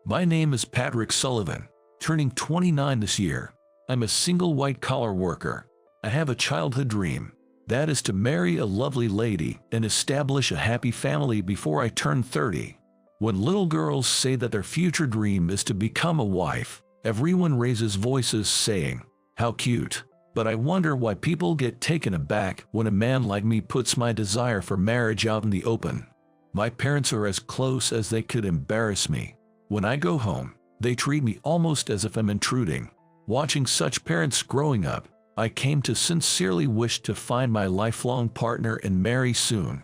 My name is Patrick Sullivan, turning 29 this year. I'm a single white-collar worker. I have a childhood dream. That is to marry a lovely lady and establish a happy family before I turn 30. When little girls say that their future dream is to become a wife, everyone raises voices saying, "How cute." But I wonder why people get taken aback when a man like me puts my desire for marriage out in the open. My parents are as close as they could embarrass me. When I go home, they treat me almost as if I'm intruding. Watching such parents growing up, I came to sincerely wish to find my lifelong partner and marry soon.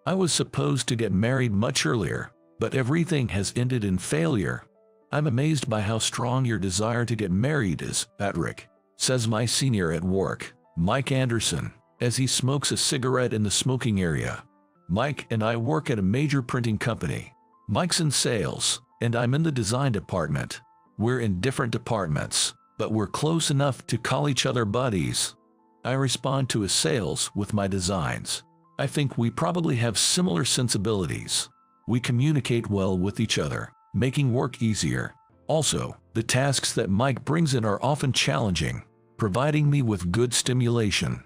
I was supposed to get married much earlier, but everything has ended in failure. I'm amazed by how strong your desire to get married is, Patrick, says my senior at work, Mike Anderson, as he smokes a cigarette in the smoking area. Mike and I work at a major printing company. Mike's in sales, and I'm in the design department. We're in different departments, but we're close enough to call each other buddies. I respond to his sales with my designs. I think we probably have similar sensibilities. We communicate well with each other, making work easier. Also, the tasks that Mike brings in are often challenging, providing me with good stimulation.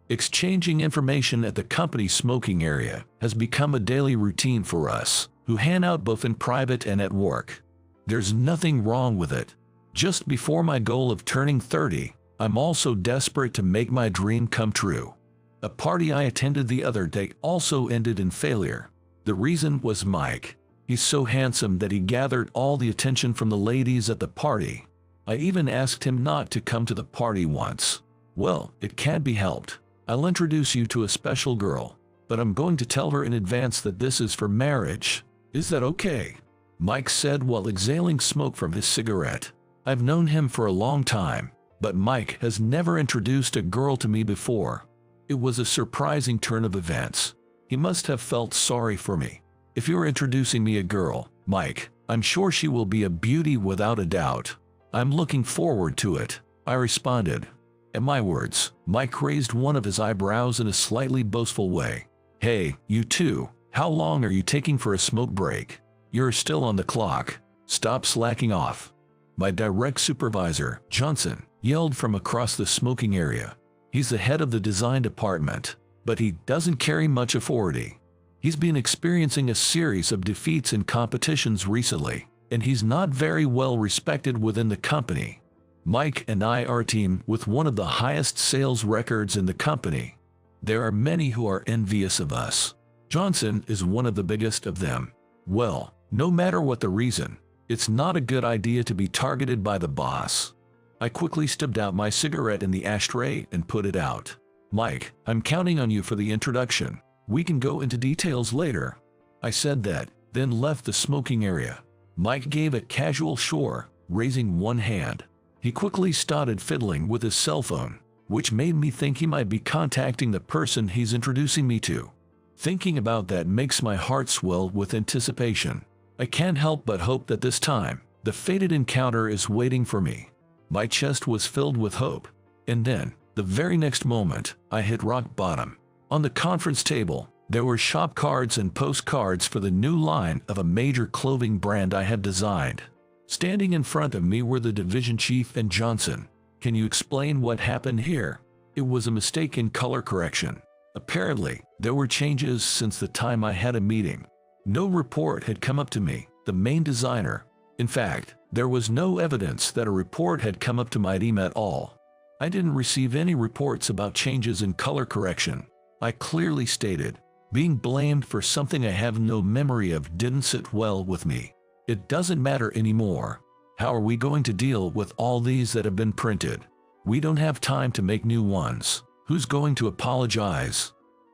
Exchanging information at the company's smoking area has become a daily routine for us, who hang out both in private and at work. There's nothing wrong with it. Just before my goal of turning 30, I'm also desperate to make my dream come true. A party I attended the other day also ended in failure. The reason was Mike. He's so handsome that he gathered all the attention from the ladies at the party. I even asked him not to come to the party once. Well, it can't be helped. I'll introduce you to a special girl, but I'm going to tell her in advance that this is for marriage. Is that okay? Mike said while exhaling smoke from his cigarette. I've known him for a long time, but Mike has never introduced a girl to me before. It was a surprising turn of events. He must have felt sorry for me. If you're introducing me a girl, Mike, I'm sure she will be a beauty without a doubt. I'm looking forward to it, I responded. At my words, Mike raised one of his eyebrows in a slightly boastful way. Hey, you two, how long are you taking for a smoke break? You're still on the clock. Stop slacking off. My direct supervisor, Johnson, yelled from across the smoking area. He's the head of the design department, but he doesn't carry much authority. He's been experiencing a series of defeats in competitions recently, and he's not very well respected within the company. Mike and I are a team with one of the highest sales records in the company. There are many who are envious of us. Johnson is one of the biggest of them. Well, no matter what the reason, it's not a good idea to be targeted by the boss. I quickly stubbed out my cigarette in the ashtray and put it out. Mike, I'm counting on you for the introduction. We can go into details later. I said that, then left the smoking area. Mike gave a casual sure, raising one hand. He quickly started fiddling with his cell phone, which made me think he might be contacting the person he's introducing me to. Thinking about that makes my heart swell with anticipation. I can't help but hope that this time, the fated encounter is waiting for me. My chest was filled with hope. And then, the very next moment, I hit rock bottom. On the conference table, there were shop cards and postcards for the new line of a major clothing brand I had designed. Standing in front of me were the division chief and Johnson. Can you explain what happened here? It was a mistake in color correction. Apparently, there were changes since the time I had a meeting. No report had come up to me, the main designer. In fact, there was no evidence that a report had come up to my team at all. I didn't receive any reports about changes in color correction. I clearly stated, being blamed for something I have no memory of didn't sit well with me. It doesn't matter anymore. How are we going to deal with all these that have been printed? We don't have time to make new ones. Who's going to apologize?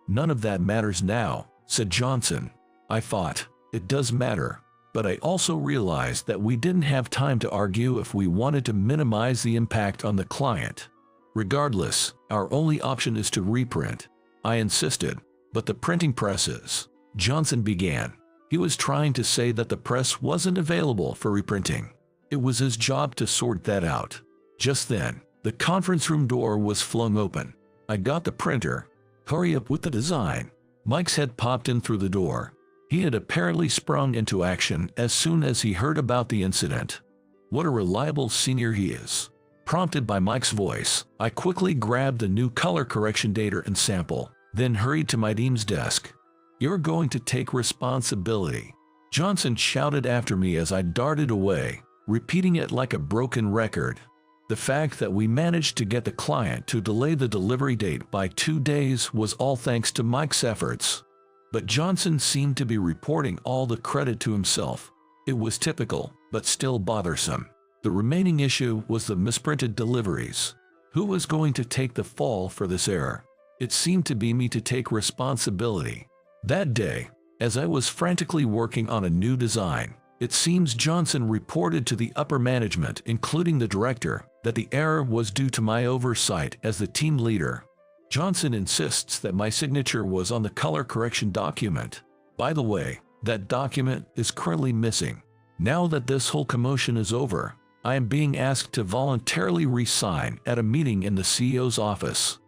None of that matters now, said Johnson. I thought, it does matter, but I also realized that we didn't have time to argue if we wanted to minimize the impact on the client. Regardless, our only option is to reprint. I insisted, but the printing presses, Johnson began. He was trying to say that the press wasn't available for reprinting. It was his job to sort that out. Just then, the conference room door was flung open. I got the printer. Hurry up with the design. Mike's head popped in through the door. He had apparently sprung into action as soon as he heard about the incident. What a reliable senior he is. Prompted by Mike's voice, I quickly grabbed the new color correction data and sample, then hurried to my team's desk. "You're going to take responsibility," Johnson shouted after me as I darted away, repeating it like a broken record. The fact that we managed to get the client to delay the delivery date by 2 days was all thanks to Mike's efforts. But Johnson seemed to be reporting all the credit to himself. It was typical, but still bothersome. The remaining issue was the misprinted deliveries. Who was going to take the fall for this error? It seemed to be me to take responsibility. That day, as I was frantically working on a new design, it seems Johnson reported to the upper management, including the director, that the error was due to my oversight as the team leader. Johnson insists that my signature was on the color correction document. By the way, that document is currently missing. Now that this whole commotion is over, I am being asked to voluntarily resign at a meeting in the CEO's office.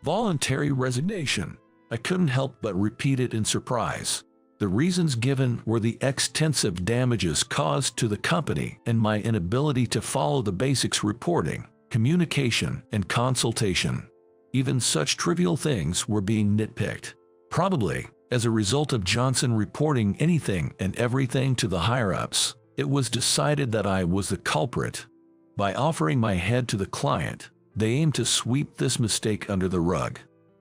Voluntary resignation. I couldn't help but repeat it in surprise. The reasons given were the extensive damages caused to the company and my inability to follow the basics: reporting, communication, and consultation. Even such trivial things were being nitpicked. Probably, as a result of Johnson reporting anything and everything to the higher-ups, it was decided that I was the culprit. By offering my head to the client, they aimed to sweep this mistake under the rug.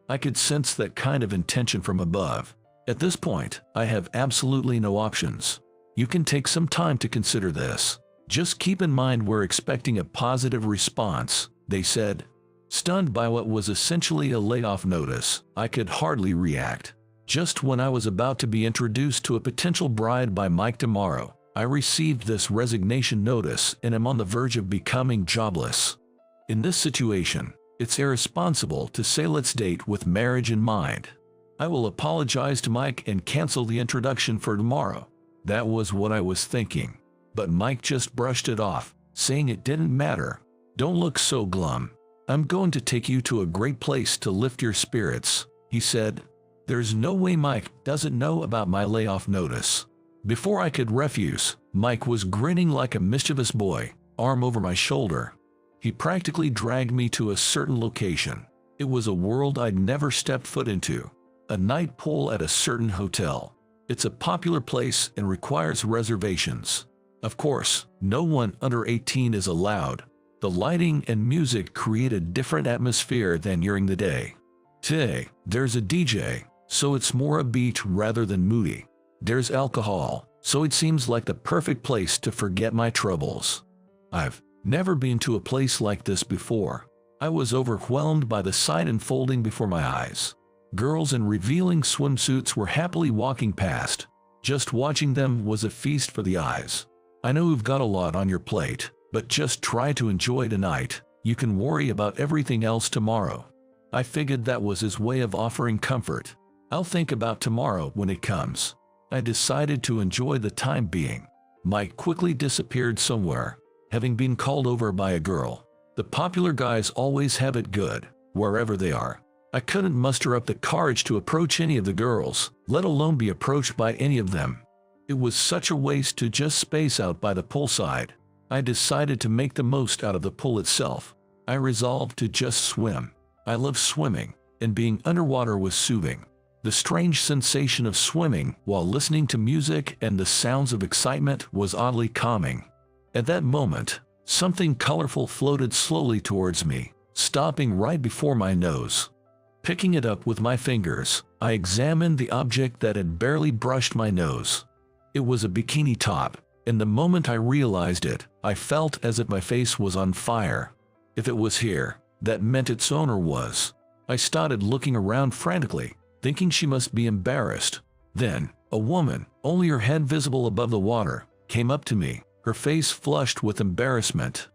I could sense that kind of intention from above. At this point, I have absolutely no options. You can take some time to consider this. Just keep in mind we're expecting a positive response, they said. Stunned by what was essentially a layoff notice, I could hardly react. Just when I was about to be introduced to a potential bride by Mike tomorrow, I received this resignation notice and am on the verge of becoming jobless. In this situation, it's irresponsible to say let's date with marriage in mind. I will apologize to Mike and cancel the introduction for tomorrow. That was what I was thinking. But Mike just brushed it off, saying it didn't matter. Don't look so glum. I'm going to take you to a great place to lift your spirits, he said. There's no way Mike doesn't know about my layoff notice. Before I could refuse, Mike was grinning like a mischievous boy, arm over my shoulder. He practically dragged me to a certain location. It was a world I'd never stepped foot into. A night pool at a certain hotel. It's a popular place and requires reservations. Of course, no one under 18 is allowed. The lighting and music create a different atmosphere than during the day. Today, there's a DJ, so it's more upbeat rather than moody. There's alcohol, so it seems like the perfect place to forget my troubles. I've never been to a place like this before. I was overwhelmed by the sight unfolding before my eyes. Girls in revealing swimsuits were happily walking past. Just watching them was a feast for the eyes. I know you've got a lot on your plate, but just try to enjoy tonight. You can worry about everything else tomorrow. I figured that was his way of offering comfort. I'll think about tomorrow when it comes. I decided to enjoy the time being. Mike quickly disappeared somewhere, having been called over by a girl. The popular guys always have it good, wherever they are. I couldn't muster up the courage to approach any of the girls, let alone be approached by any of them. It was such a waste to just space out by the poolside. I decided to make the most out of the pool itself. I resolved to just swim. I love swimming, and being underwater was soothing. The strange sensation of swimming while listening to music and the sounds of excitement was oddly calming. At that moment, something colorful floated slowly towards me, stopping right before my nose. Picking it up with my fingers, I examined the object that had barely brushed my nose. It was a bikini top, and the moment I realized it, I felt as if my face was on fire. If it was here, that meant its owner was. I started looking around frantically, thinking she must be embarrassed. Then, a woman, only her head visible above the water, came up to me, her face flushed with embarrassment.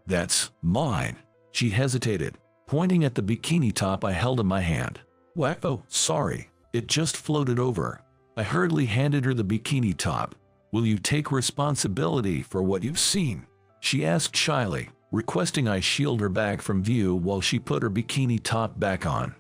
That's mine. She hesitated, pointing at the bikini top I held in my hand. Oh, sorry, it just floated over. I hurriedly handed her the bikini top. Will you take responsibility for what you've seen? She asked shyly, requesting I shield her back from view while she put her bikini top back on.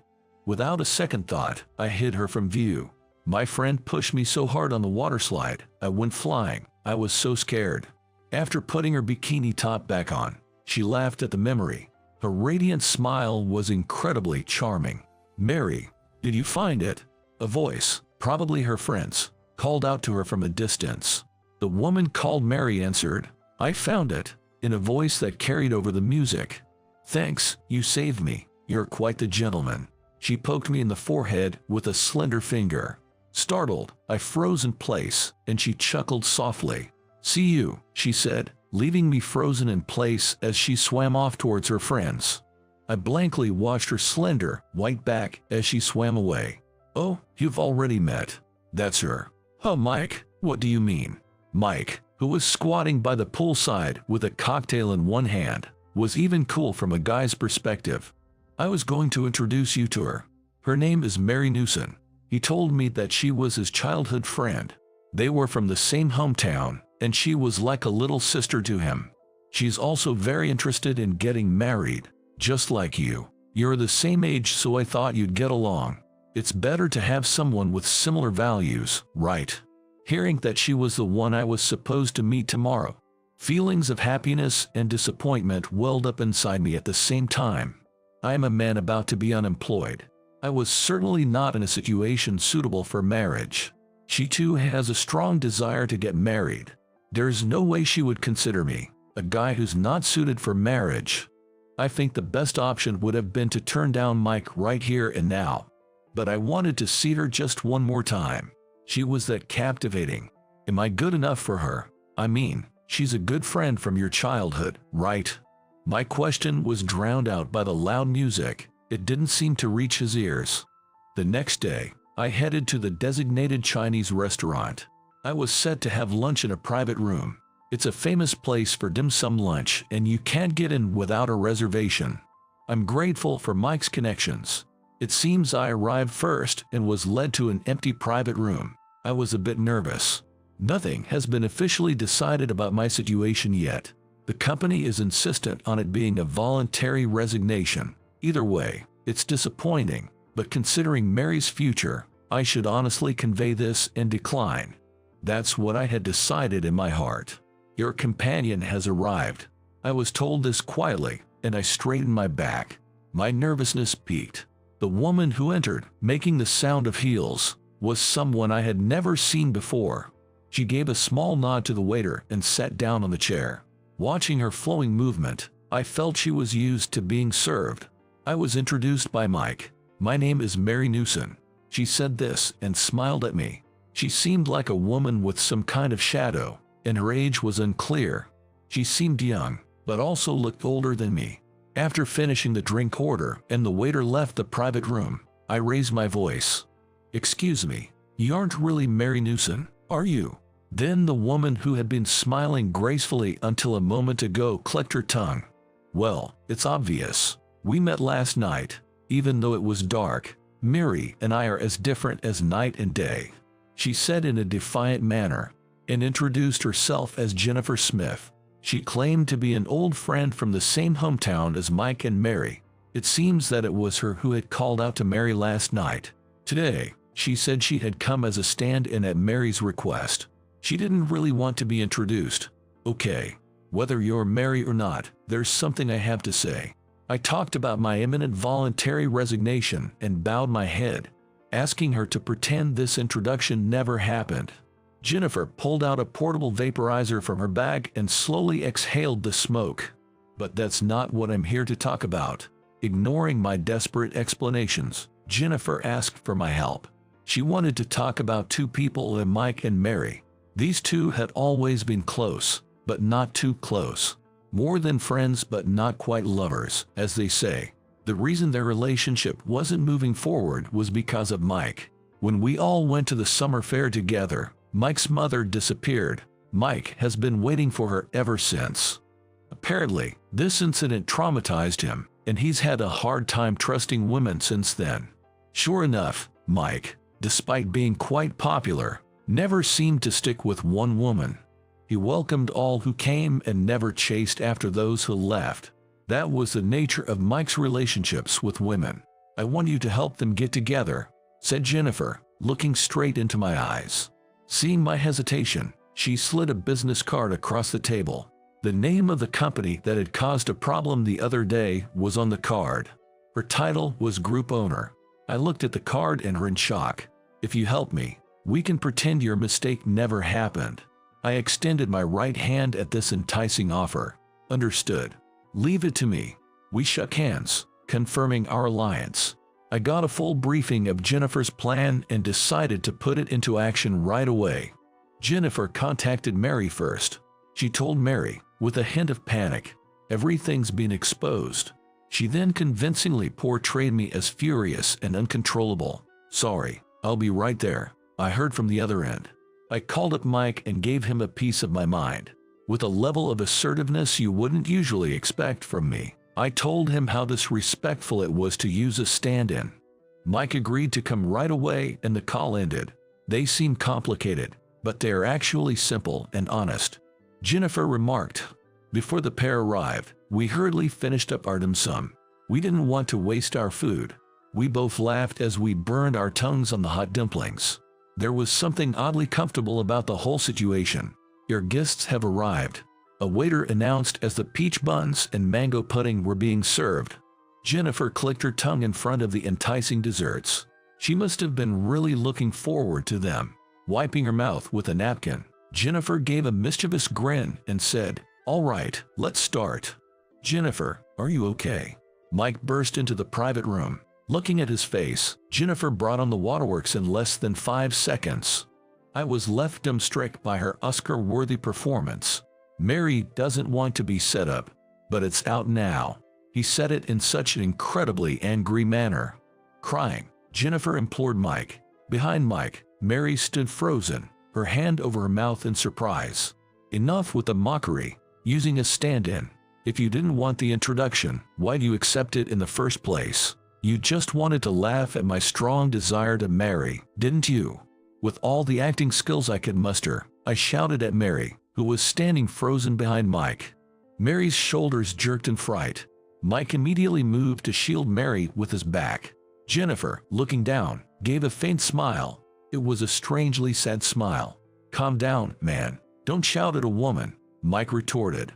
Without a second thought, I hid her from view. My friend pushed me so hard on the water slide, I went flying. I was so scared. After putting her bikini top back on, she laughed at the memory. Her radiant smile was incredibly charming. "Mary, did you find it?" A voice, probably her friend's, called out to her from a distance. The woman called Mary answered, "I found it," in a voice that carried over the music. "Thanks, you saved me. You're quite the gentleman." She poked me in the forehead with a slender finger. Startled, I froze in place, and she chuckled softly. "See you," she said, leaving me frozen in place as she swam off towards her friends. I blankly watched her slender, white back as she swam away. "Oh, you've already met. That's her." "Oh, Mike, what do you mean?" Mike, who was squatting by the poolside with a cocktail in one hand, was even cool from a guy's perspective. "I was going to introduce you to her. Her name is Mary Newson." He told me that she was his childhood friend. They were from the same hometown, and she was like a little sister to him. She's also very interested in getting married, just like you. You're the same age, so I thought you'd get along. It's better to have someone with similar values, right? Hearing that she was the one I was supposed to meet tomorrow, feelings of happiness and disappointment welled up inside me at the same time. I am a man about to be unemployed. I was certainly not in a situation suitable for marriage. She too has a strong desire to get married. There's no way she would consider me, a guy who's not suited for marriage. I think the best option would have been to turn down Mike right here and now. But I wanted to see her just one more time. She was that captivating. Am I good enough for her? I mean, she's a good friend from your childhood, right? My question was drowned out by the loud music. It didn't seem to reach his ears. The next day, I headed to the designated Chinese restaurant. I was set to have lunch in a private room. It's a famous place for dim sum lunch, and you can't get in without a reservation. I'm grateful for Mike's connections. It seems I arrived first and was led to an empty private room. I was a bit nervous. Nothing has been officially decided about my situation yet. The company is insistent on it being a voluntary resignation. Either way, it's disappointing, but considering Mary's future, I should honestly convey this and decline. That's what I had decided in my heart. Your companion has arrived. I was told this quietly, and I straightened my back. My nervousness peaked. The woman who entered, making the sound of heels, was someone I had never seen before. She gave a small nod to the waiter and sat down on the chair. Watching her flowing movement, I felt she was used to being served. I was introduced by Mike. "My name is Mary Newson." She said this and smiled at me. She seemed like a woman with some kind of shadow, and her age was unclear. She seemed young, but also looked older than me. After finishing the drink order and the waiter left the private room, I raised my voice. "Excuse me, you aren't really Mary Newson, are you?" Then the woman who had been smiling gracefully until a moment ago clicked her tongue. "Well, it's obvious. We met last night. Even though it was dark, Mary and I are as different as night and day," she said in a defiant manner, and introduced herself as Jennifer Smith. She claimed to be an old friend from the same hometown as Mike and Mary. It seems that it was her who had called out to Mary last night. Today, she said she had come as a stand-in at Mary's request. She didn't really want to be introduced. "Okay, whether you're Mary or not, there's something I have to say." I talked about my imminent voluntary resignation and bowed my head, asking her to pretend this introduction never happened. Jennifer pulled out a portable vaporizer from her bag and slowly exhaled the smoke. "But that's not what I'm here to talk about." Ignoring my desperate explanations, Jennifer asked for my help. She wanted to talk about two people, Mike and Mary. These two had always been close, but not too close. More than friends but not quite lovers, as they say. The reason their relationship wasn't moving forward was because of Mike. When we all went to the summer fair together, Mike's mother disappeared. Mike has been waiting for her ever since. Apparently, this incident traumatized him, and he's had a hard time trusting women since then. Sure enough, Mike, despite being quite popular, never seemed to stick with one woman. He welcomed all who came and never chased after those who left. That was the nature of Mike's relationships with women. "I want you to help them get together," said Jennifer, looking straight into my eyes. Seeing my hesitation, she slid a business card across the table. The name of the company that had caused a problem the other day was on the card. Her title was Group Owner. I looked at the card and were in shock. If you help me, we can pretend your mistake never happened. I extended my right hand at this enticing offer. Understood. Leave it to me. We shook hands, confirming our alliance. I got a full briefing of Jennifer's plan and decided to put it into action right away. Jennifer contacted Mary first. She told Mary, with a hint of panic, everything's been exposed. She then convincingly portrayed me as furious and uncontrollable. Sorry, I'll be right there, I heard from the other end. I called up Mike and gave him a piece of my mind. With a level of assertiveness you wouldn't usually expect from me, I told him how disrespectful it was to use a stand-in. Mike agreed to come right away and the call ended. They seem complicated, but they are actually simple and honest. Jennifer remarked. Before the pair arrived, we hurriedly finished up our dim sum. We didn't want to waste our food. We both laughed as we burned our tongues on the hot dumplings. There was something oddly comfortable about the whole situation. Your guests have arrived, a waiter announced as the peach buns and mango pudding were being served. Jennifer clicked her tongue in front of the enticing desserts. She must have been really looking forward to them. Wiping her mouth with a napkin, Jennifer gave a mischievous grin and said, "All right, let's start." "Jennifer, are you okay?" Mike burst into the private room. Looking at his face, Jennifer brought on the waterworks in less than 5 seconds. I was left dumbstruck by her Oscar-worthy performance. Mary doesn't want to be set up, but it's out now. He said it in such an incredibly angry manner. Crying, Jennifer implored Mike. Behind Mike, Mary stood frozen, her hand over her mouth in surprise. Enough with the mockery, using a stand-in. If you didn't want the introduction, why'd you accept it in the first place? You just wanted to laugh at my strong desire to marry, didn't you? With all the acting skills I could muster, I shouted at Mary, who was standing frozen behind Mike. Mary's shoulders jerked in fright. Mike immediately moved to shield Mary with his back. Jennifer, looking down, gave a faint smile. It was a strangely sad smile. "Calm down, man. Don't shout at a woman," Mike retorted.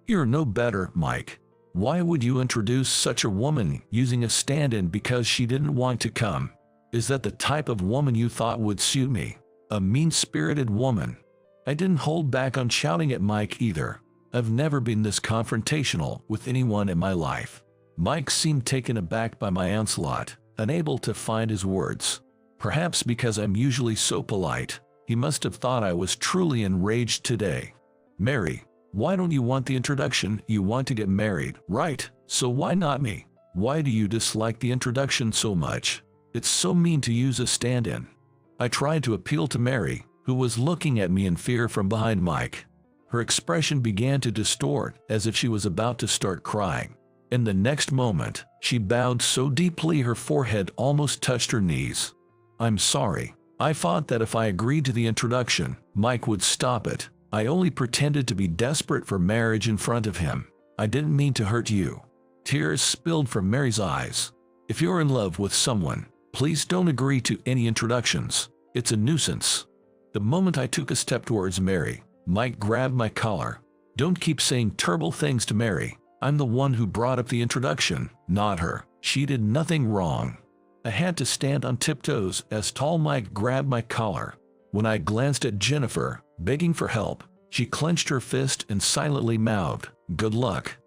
You're no better, Mike. Why would you introduce such a woman using a stand-in because she didn't want to come? Is that the type of woman you thought would suit me? A mean-spirited woman. I didn't hold back on shouting at Mike either. I've never been this confrontational with anyone in my life. Mike seemed taken aback by my onslaught, unable to find his words. Perhaps because I'm usually so polite, he must have thought I was truly enraged today. "Mary, why don't you want the introduction? You want to get married, right? So why not me? Why do you dislike the introduction so much? It's so mean to use a stand-in." I tried to appeal to Mary, who was looking at me in fear from behind Mike. Her expression began to distort as if she was about to start crying. In the next moment, she bowed so deeply her forehead almost touched her knees. "I'm sorry. I thought that if I agreed to the introduction, Mike would stop it. I only pretended to be desperate for marriage in front of him. I didn't mean to hurt you." Tears spilled from Mary's eyes. "If you're in love with someone, please don't agree to any introductions. It's a nuisance." The moment I took a step towards Mary, Mike grabbed my collar. "Don't keep saying terrible things to Mary. I'm the one who brought up the introduction, not her. She did nothing wrong." I had to stand on tiptoes as tall Mike grabbed my collar. When I glanced at Jennifer, begging for help, she clenched her fist and silently mouthed, "Good luck."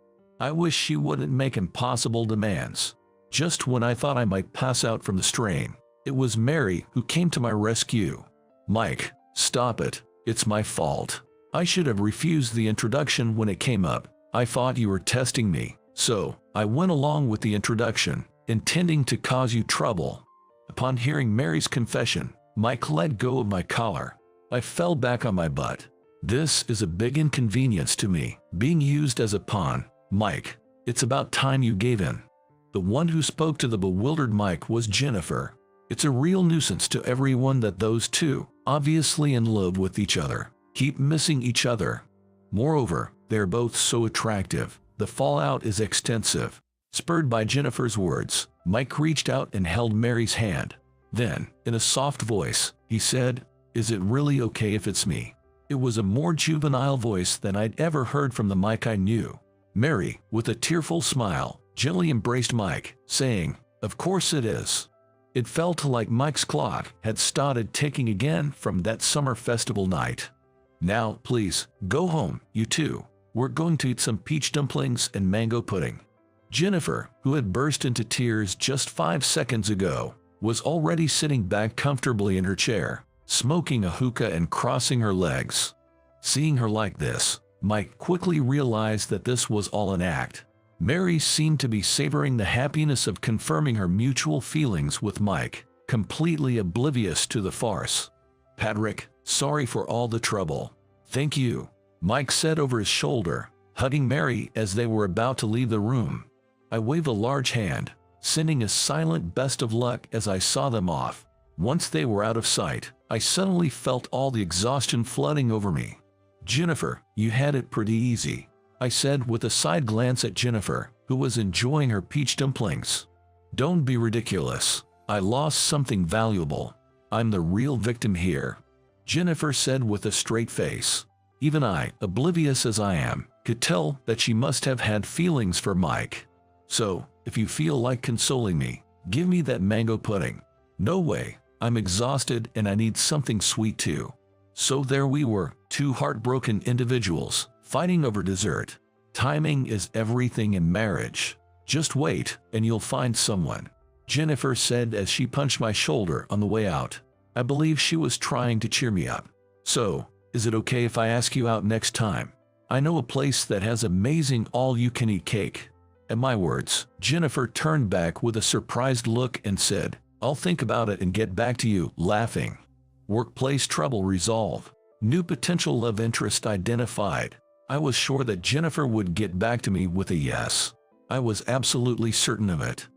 I wish she wouldn't make impossible demands. Just when I thought I might pass out from the strain, it was Mary who came to my rescue. "Mike, stop it. It's my fault. I should have refused the introduction when it came up. I thought you were testing me, so I went along with the introduction, intending to cause you trouble." Upon hearing Mary's confession, Mike let go of my collar. I fell back on my butt. "This is a big inconvenience to me, being used as a pawn. Mike, it's about time you gave in." The one who spoke to the bewildered Mike was Jennifer. It's a real nuisance to everyone that those two, obviously in love with each other, keep missing each other. Moreover, they're both so attractive. The fallout is extensive. Spurred by Jennifer's words, Mike reached out and held Mary's hand. Then, in a soft voice, he said, "Is it really okay if it's me?" It was a more juvenile voice than I'd ever heard from the Mike I knew. Mary, with a tearful smile, gently embraced Mike, saying, "Of course it is." It felt like Mike's clock had started ticking again from that summer festival night. "Now, please, go home, you two. We're going to eat some peach dumplings and mango pudding." Jennifer, who had burst into tears just 5 seconds ago, was already sitting back comfortably in her chair, smoking a hookah and crossing her legs. Seeing her like this, Mike quickly realized that this was all an act. Mary seemed to be savoring the happiness of confirming her mutual feelings with Mike, completely oblivious to the farce. "Patrick, sorry for all the trouble." "Thank you," Mike said over his shoulder, hugging Mary as they were about to leave the room. I waved a large hand, sending a silent best of luck as I saw them off. Once they were out of sight, I suddenly felt all the exhaustion flooding over me. "Jennifer, you had it pretty easy," I said with a side glance at Jennifer, who was enjoying her peach dumplings. "Don't be ridiculous. I lost something valuable. I'm the real victim here," Jennifer said with a straight face. Even I, oblivious as I am, could tell that she must have had feelings for Mike. "So, if you feel like consoling me, give me that mango pudding." "No way. I'm exhausted and I need something sweet too." So there we were, two heartbroken individuals, fighting over dessert. Timing is everything in marriage. "Just wait, and you'll find someone," Jennifer said as she punched my shoulder on the way out. I believe she was trying to cheer me up. "So, is it okay if I ask you out next time? I know a place that has amazing all-you-can-eat cake." At my words, Jennifer turned back with a surprised look and said, "I'll think about it and get back to you," laughing. Workplace trouble resolved. New potential love interest identified. I was sure that Jennifer would get back to me with a yes. I was absolutely certain of it.